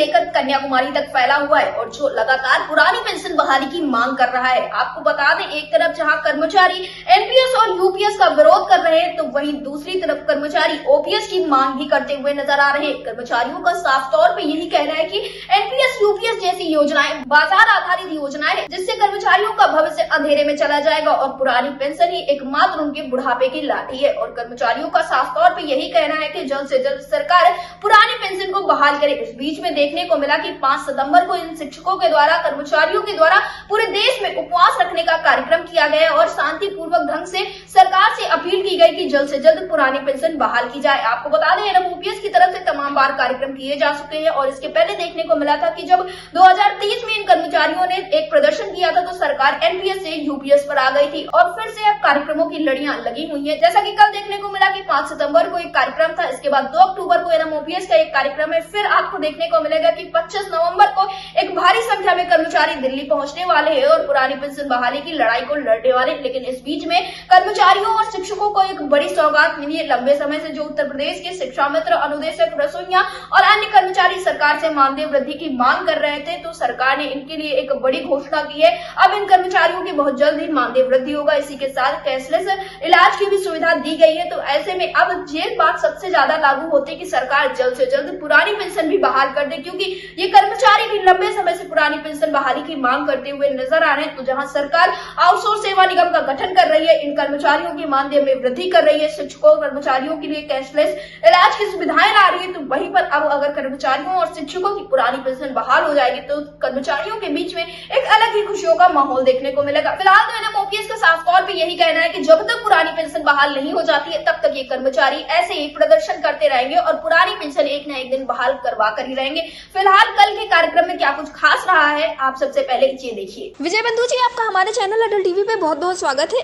लेकर कन्याकुमारी तक फैला हुआ है और जो लगातार पुरानी पेंशन बहाली की मांग कर रहा है। आपको बता दें, एक तरफ जहां कर्मचारी एनपीएस और यूपीएस का विरोध कर रहे हैं, तो वहीं दूसरी तरफ कर्मचारी ओपीएस की मांग भी करते हुए नजर आ रहे हैं। कर्मचारियों का साफ तौर पर यही कहना है कि एनपीएस यूपीएस जैसी योजनाएं बाजार आधारित योजनाएं है, जिससे कर्मचारियों का भविष्य अंधेरे में चला जाएगा और पुरानी पेंशन ही एकमात्र उनके बुढ़ापे की लाठी है। और कर्मचारियों का साफ तौर पर यही कहना है कि जल्द से जल्द सरकार पुरानी पेंशन को बहाल करे। इस बीच में देखने को मिला कि 5 सितंबर को इन शिक्षकों के द्वारा, कर्मचारियों के द्वारा पूरे देश में उपवास रखने का कार्यक्रम किया गया और शांतिपूर्वक ढंग से सरकार से अपील की गई कि जल्द से जल्द पुरानी पेंशन बहाल की जाए। आपको बता दें, एनएमओपीएस की तरफ से तमाम बार कार्यक्रम किए जा चुके हैं और इसके पहले देखने को मिला था कि जब 2023 में इन कर्मचारियों ने एक प्रदर्शन किया था तो सरकार एनपीएस से यूपीएस पर आ गई थी और फिर से अब कार्यक्रमों की लड़ियां लगी हुई है। जैसा कि कल देखने को मिला कि 5 सितंबर को एक कार्यक्रम था, इसके बाद 2 अक्टूबर को एनएमओपीएस का एक कार्यक्रम है। फिर आपको देखने को मिलेगा कि 25 नवंबर को एक भारी संख्या में कर्मचारी दिल्ली पहुंचने वाले हैं और पुरानी पेंशन बहाली की लड़ाई को लड़ने वाले। लेकिन इस बीच में कर्मचारियों और शिक्षकों को एक बड़ी सौगात मिली है। लंबे समय से जो उत्तर प्रदेश के शिक्षा मित्र, अनुदेशक, रसोइया और अन्य कर्मचारी सरकार से मानदेय वृद्धि की मांग कर रहे थे, तो सरकार ने इनके लिए एक बड़ी घोषणा की है। अब इन कर्मचारियों की बहुत जल्द ही मानदेय वृद्धि होगा। इसी के साथ कैशलेस इलाज की भी सुविधा दी गई है। तो ऐसे में अब ये बात सबसे ज्यादा लागू होती है कि सरकार जल्द से जल्द पुरानी पेंशन भी बहाल कर दे, क्योंकि ये कर्मचारी भी लंबे समय से पुरानी पेंशन बहाली की मांग करते हुए नजर आ रहे हैं। तो जहां सरकार आउटसोर्स सेवा निगम का गठन कर रही है, इन कर्मचारियों की मानदेय में वृद्धि कर रही है, शिक्षकों कर्मचारियों के लिए कैशलेस इलाज की सुविधाएं ला रही है, तो वहीं पर अब अगर कर्मचारियों और शिक्षकों की पुरानी पेंशन बहाल हो जाएगी तो कर्मचारियों के बीच में एक अलग ही खुशियों का माहौल देखने को मिलेगा। फिलहाल तो एनएमओपीएस का साफ तौर पर यही कहना है कि जब तक पुरानी पेंशन बहाल नहीं हो जाती है तब तक ये कर्मचारी ऐसे ही प्रदर्शन करते रहेंगे और पुरानी पेंशन एक न एक दिन बहाल करवा कर ही रहेंगे। फिलहाल कल के कार्यक्रम में क्या कुछ खास रहा है, आप सबसे पहले ये देखिए। विजय बंधु जी, आपका हमारे चैनल अडल टीवी पे बहुत बहुत स्वागत है।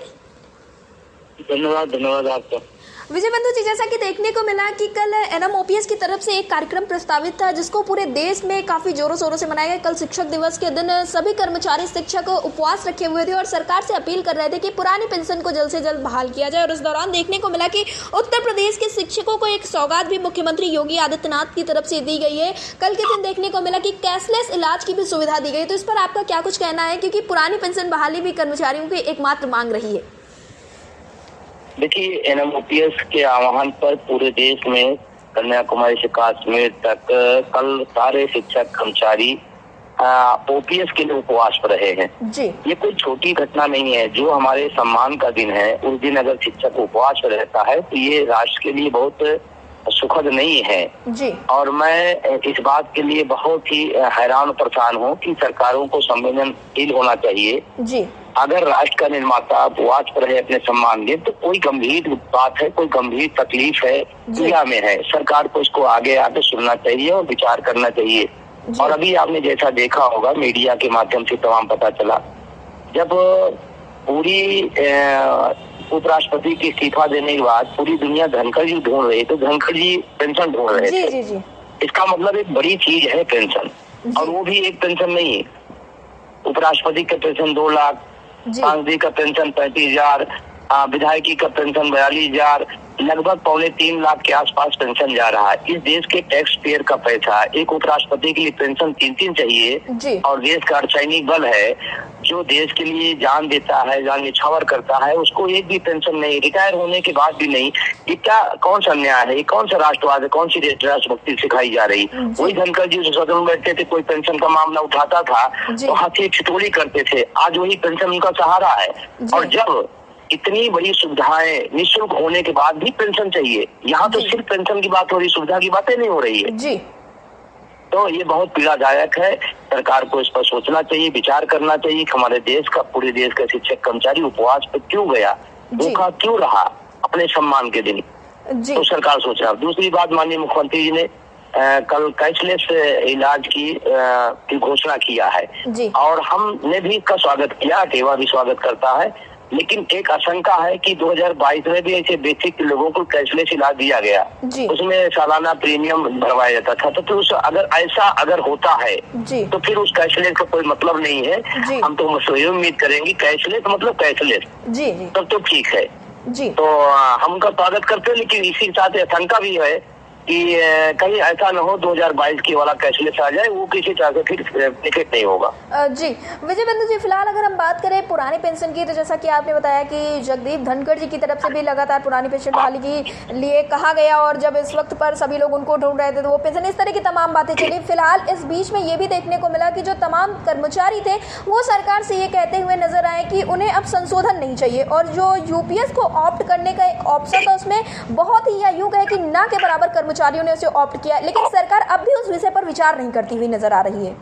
धन्यवाद आपका। विजय बंधु जी, जैसा कि देखने को मिला कि कल एनएमओपीएस की तरफ से एक कार्यक्रम प्रस्तावित था जिसको पूरे देश में काफी जोरों शोरों से मनाया गया। कल शिक्षक दिवस के दिन सभी कर्मचारी शिक्षक उपवास रखे हुए थे और सरकार से अपील कर रहे थे कि पुरानी पेंशन को जल्द से जल्द बहाल किया जाए। और इस दौरान देखने को मिला कि उत्तर प्रदेश के शिक्षकों को एक सौगात भी मुख्यमंत्री योगी आदित्यनाथ की तरफ से दी गई है। कल के दिन देखने को मिला कि कैशलेस इलाज की भी सुविधा दी गई। तो इस पर आपका क्या कुछ कहना है, क्योंकि पुरानी पेंशन बहाली भी कर्मचारियों की एकमात्र मांग रही है? देखिए, एनएमओपीएस के आह्वान पर पूरे देश में कन्याकुमारी से कश्मीर तक कल सारे शिक्षक कर्मचारी ओपीएस के लिए उपवास पर रहे हैं जी। ये कोई छोटी घटना नहीं है। जो हमारे सम्मान का दिन है उस दिन अगर शिक्षक उपवास पर रहता है तो ये राष्ट्र के लिए बहुत सुखद नहीं है जी। और मैं इस बात के लिए बहुत ही हैरान परेशान हूँ कि सरकारों को संवेदनशील होना चाहिए जी। अगर राष्ट्र का निर्माता उपवास पर है अपने सम्मान दिन, तो कोई गंभीर बात है, कोई गंभीर तकलीफ है, दुनिया में है। सरकार को इसको आगे आके सुनना चाहिए और विचार करना चाहिए। और अभी आपने जैसा देखा होगा, मीडिया के माध्यम से तमाम पता चला, जब पूरी उपराष्ट्रपति के इस्तीफा देने के बाद पूरी दुनिया धनखड़ जी ढूंढ रही, तो धनखड़ जी पेंशन ढूंढ रहे थे। इसका मतलब एक बड़ी चीज है पेंशन, और वो भी एक पेंशन नहीं। उपराष्ट्रपति का पेंशन 2 लाख, सांसद का पेंशन 35,000, विधायकी का पेंशन 42,000, लगभग 2.25 लाख के आसपास पेंशन जा रहा है। इस देश के टैक्स पेयर का पैसा, एक उपराष्ट्रपति के लिए पेंशन 3 चाहिए। और देश का अर्धसैनिक बल है जो देश के लिए जान देता है, जान निछावर करता है, उसको एक भी पेंशन नहीं, रिटायर होने के बाद भी नहीं। ये क्या, कौन सा अन्याय है, कौन सा राष्ट्रवाद है, कौन सी राष्ट्रभक्ति सिखाई जा रही? वही धनखड़ जी सदन में बैठते थे, कोई पेंशन का मामला उठाता था तो हाथी ठिठोली करते थे। आज वही पेंशन उनका सहारा है। और जब इतनी बड़ी सुविधाएं निःशुल्क होने के बाद भी पेंशन चाहिए, यहाँ तो सिर्फ पेंशन की बात हो रही, सुविधा की बातें नहीं हो रही है जी। तो ये बहुत पीड़ादायक है। सरकार को इस पर सोचना चाहिए, विचार करना चाहिए कि हमारे देश का, पूरे देश का शिक्षक कर्मचारी उपवास पे क्यों गया, भूखा क्यों रहा अपने सम्मान के दिन, तो सरकार सोच रहा। दूसरी बात, माननीय मुख्यमंत्री जी ने कल कैशलेस इलाज की घोषणा किया है और हमने भी इसका स्वागत किया, टेवा भी स्वागत करता है। लेकिन एक आशंका है कि 2022 में भी ऐसे बेसिक लोगों को कैशलेस इलाज दिया गया, उसमें सालाना प्रीमियम भरवाया जाता था। तो फिर अगर ऐसा होता है तो फिर उस कैशलेस का कोई मतलब नहीं है। हम तो उम्मीद करेंगे कैशलेस मतलब कैशलेस, तब तो ठीक है। तो हम उनका स्वागत करते हैं, लेकिन इसी के साथ आशंका भी है कि कहीं ऐसा न हो 2022 की वाला कैशलेस आ जाए, वो किसी तरह से फिर टिकट नहीं होगा। जी विजय बंधु जी, फिलहाल अगर हम बात करें पुरानी पेंशन की, तो जैसा कि आपने बताया कि जगदीप धनखड़ जी की तरफ से भी लगातार पुरानी पेंशन बहाली के लिए कहा गया, और जब इस वक्त पर सभी लोग उनको ढूंढ रहे थे तो वो पेंशन, इस तरह की तमाम बातें चली। फिलहाल इस बीच में ये भी देखने को मिला कि जो तमाम कर्मचारी थे वो सरकार से ये कहते हुए नजर आए कि उन्हें अब संशोधन नहीं चाहिए, और जो यूपीएस को ऑप्ट करने का एक ऑप्शन था उसमें बहुत ही, या यूं कहे कि ना के बराबर कर्मचारियों ने उसे ऑप्ट किया, लेकिन सरकार अब भी उस विषय पर विचार नहीं करती हुई नजर आ रही है।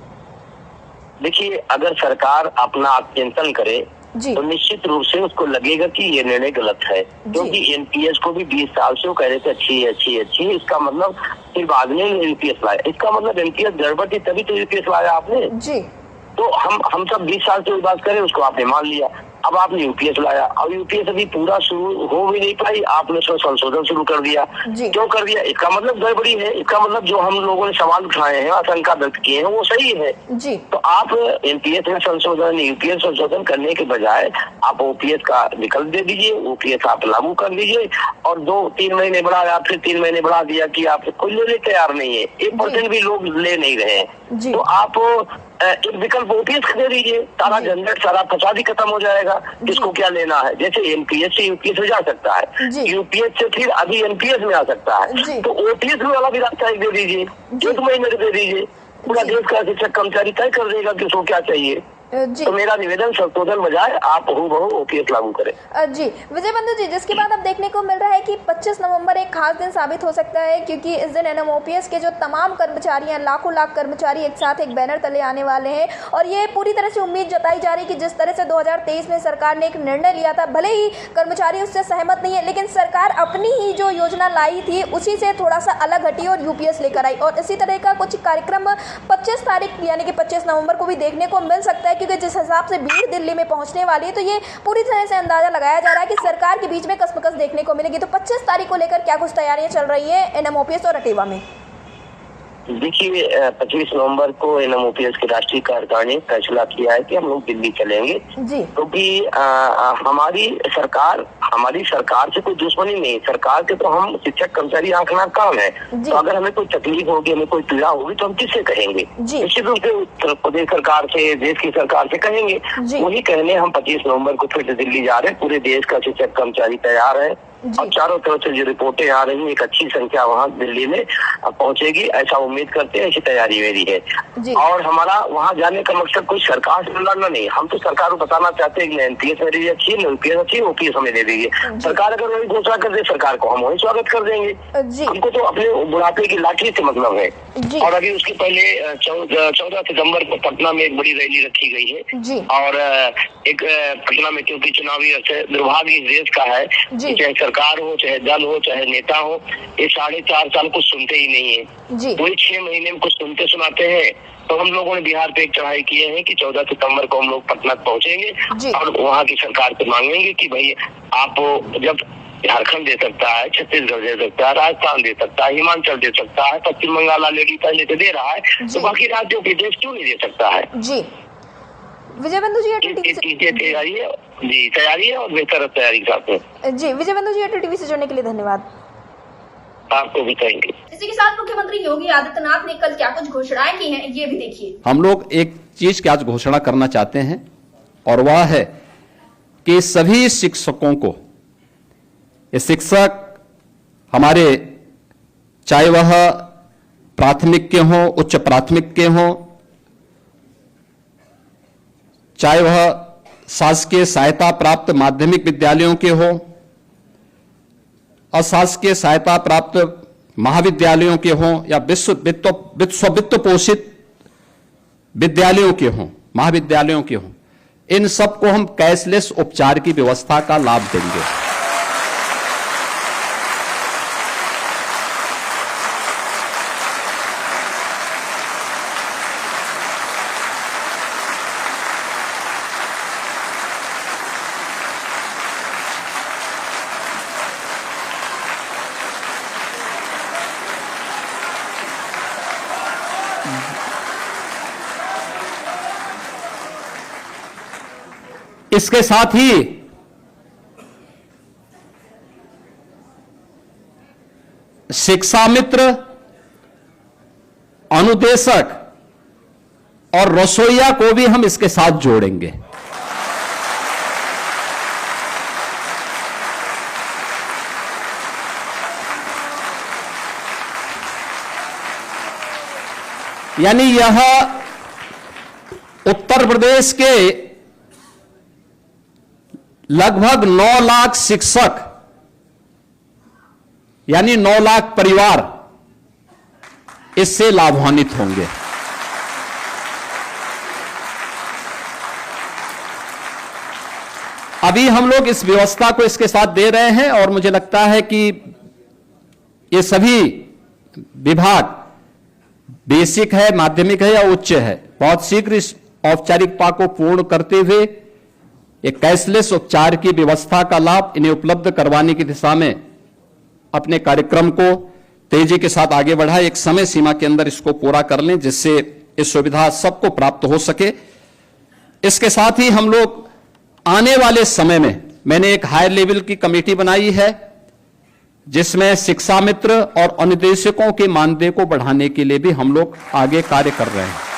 देखिए, अगर सरकार अपना चिंतन करे तो निश्चित रूप से उसको लगेगा कि ये निर्णय गलत है, क्योंकि एनपीएस को भी 20 साल से वो कह रहे थे अच्छी है अच्छी है अच्छी है। इसका मतलब फिर बाद में यूपीएस लाया, इसका मतलब एनपीएस गड़बड़ थी तभी तो यूपीएस लाया आपने जी। तो हम सब 20 साल से बात करें, उसको आपने मान लिया। अब आपने यूपीएस लाया, अब यूपीएस अभी पूरा शुरू हो भी नहीं पाई, आपने उसमें संशोधन शुरू कर दिया। क्यों कर दिया? इसका मतलब गड़बड़ी है, इसका मतलब जो हम लोगों ने सवाल उठाए हैं, आशंका व्यक्त किए हैं, वो सही है जी। तो आप एनपीएस में संशोधन, यूपीएस संशोधन करने के बजाय आप ओपीएस का विकल्प दे दीजिए, ओपीएस आप लागू कर दीजिए, और 2-3 महीने बढ़ाया, फिर 3 महीने बढ़ा दिया कि आप कोई लेने तैयार नहीं है, 1% भी लोग ले नहीं रहे हैं, तो आप एक विकल्प ओपीएस दे दीजिए, सारा झंझट, सारा फसाद ही खत्म हो जाएगा। किसको क्या लेना है? जैसे एनपीएस से यूपीएस हो जा सकता है, यूपीएस से फिर अभी एनपीएस में आ सकता है, तो ओपीएस में वाला भी रास्ता एक दे दीजिए, 1 महीने दे दीजिए, पूरा देश का शिक्षक कर्मचारी तय कर देगा कि उसको क्या चाहिए। तो मेरा निवेदन संशोधन बजाय आप हूबहू ओपीएस लागू करें। जी विजय बंधु जी, जिसके बाद अब देखने को मिल रहा है कि 25 नवंबर एक खास दिन साबित हो सकता है, क्योंकि इस दिन एनएमओपीएस के जो तमाम कर्मचारी हैं, लाखों लाख कर्मचारी एक साथ एक बैनर तले आने वाले हैं, और ये पूरी तरह से उम्मीद जताई जा रही है कि जिस तरह से 2023 में सरकार ने एक निर्णय लिया था, भले ही कर्मचारी उससे सहमत नहीं है, लेकिन सरकार अपनी ही जो योजना लाई थी उसी से थोड़ा सा अलग हटी और यूपीएस लेकर आई, और इसी तरह का कुछ कार्यक्रम 25 तारीख यानी कि 25 नवंबर को भी देखने को मिल सकता है, क्योंकि जिस हिसाब से भीड़ दिल्ली में पहुंचने वाली है, तो ये पूरी तरह से अंदाजा लगाया जा रहा है कि सरकार के बीच में कसमकस देखने को मिलेगी। तो 25 तारीख को लेकर क्या कुछ तैयारियां चल रही है एनएमओपीएस और अटेवा में? देखिए, 25 नवंबर को एनएमओपीएस की राष्ट्रीय कार्यकारिणी ने फैसला किया है कि हम लोग दिल्ली चलेंगे, क्योंकि हमारी सरकार से कोई दुश्मनी नहीं, सरकार के तो हम शिक्षक कर्मचारी आंखना काम है, तो अगर हमें कोई तकलीफ होगी, हमें कोई पीड़ा होगी, तो हम किससे कहेंगे? निश्चित रूप से उत्तर प्रदेश सरकार से, देश की सरकार से कहेंगे। वही कहने हम 25 नवंबर को फिर से दिल्ली जा रहे हैं। पूरे देश का शिक्षक कर्मचारी तैयार है, और चारों तरफ से जो रिपोर्टें आ रही हैं, एक अच्छी संख्या वहाँ दिल्ली में पहुंचेगी, ऐसा उम्मीद करते हैं, ऐसी तैयारी मेरी है। और हमारा वहाँ जाने का मकसद कोई सरकार से लड़ना नहीं, हम तो सरकार को बताना चाहते हैं कि एनपीएस मेरी अच्छी है, यूपीएस अच्छी है, ओपीएस हमें दे दीजिए। सरकार अगर वही घोषणा कर दे, सरकार को हम वही स्वागत कर देंगे। हमको तो अपने बुढ़ापे की लाठी से मतलब है। और अभी उसके पहले 14 सितम्बर को पटना में एक बड़ी रैली रखी गई है, और एक पटना में, क्योंकि चुनावी दुर्भाग्य इस देश का है, चाहे सरकार हो, चाहे दल हो, चाहे नेता हो, ये 4.5 साल कुछ सुनते ही नहीं है, वही 6 महीने में कुछ सुनते सुनाते हैं। तो हम लोगों ने बिहार पे एक चढ़ाई किए हैं कि 14 सितंबर को हम लोग पटना पहुंचेंगे और वहाँ की सरकार से मांगेंगे कि भाई आप, जब झारखंड दे सकता है, छत्तीसगढ़ दे सकता है, राजस्थान दे सकता है, हिमाचल दे सकता है, पश्चिम बंगाल ऑलरेडी पहले से दे रहा है, तो बाकी राज्यों के देश क्यों नहीं दे सकता है? विजय बंधु जी, तैयारी है और बेहतर तैयारी के साथ में। जी विजय बंधु जी, टीवी से जुड़ने के लिए धन्यवाद। आपको भी थैंक यू। इसी के साथ मुख्यमंत्री योगी आदित्यनाथ ने कल क्या कुछ घोषणाएं की हैं, ये भी देखिए। हम लोग एक चीज की आज घोषणा करना चाहते हैं, और वह है कि सभी शिक्षकों को, ये शिक्षक हमारे, चाहे वह प्राथमिक के हों, उच्च प्राथमिक के हों, चाहे वह शासकीय सहायता प्राप्त माध्यमिक विद्यालयों के हो, अशासकीय सहायता प्राप्त महाविद्यालयों के हों, या वित्त पोषित विद्यालयों के हों, महाविद्यालयों के हों, इन सबको हम कैशलेस उपचार की व्यवस्था का लाभ देंगे। इसके साथ ही शिक्षा मित्र, अनुदेशक और रसोइया को भी हम इसके साथ जोड़ेंगे। यानी यह उत्तर प्रदेश के लगभग 9 लाख शिक्षक यानी 9 लाख परिवार इससे लाभान्वित होंगे। अभी हम लोग इस व्यवस्था को इसके साथ दे रहे हैं और मुझे लगता है कि ये सभी विभाग बेसिक है, माध्यमिक है या उच्च है, बहुत शीघ्र इस औपचारिकता को पूर्ण करते हुए एक कैशलेस उपचार की व्यवस्था का लाभ इन्हें उपलब्ध करवाने की दिशा में अपने कार्यक्रम को तेजी के साथ आगे बढ़ाए, एक समय सीमा के अंदर इसको पूरा कर लें जिससे इस सुविधा सबको प्राप्त हो सके। इसके साथ ही हम लोग आने वाले समय में मैंने एक हायर लेवल की कमेटी बनाई है जिसमें शिक्षा मित्र और अनुदेशकों के मानदेय को बढ़ाने के लिए भी हम लोग आगे कार्य कर रहे हैं।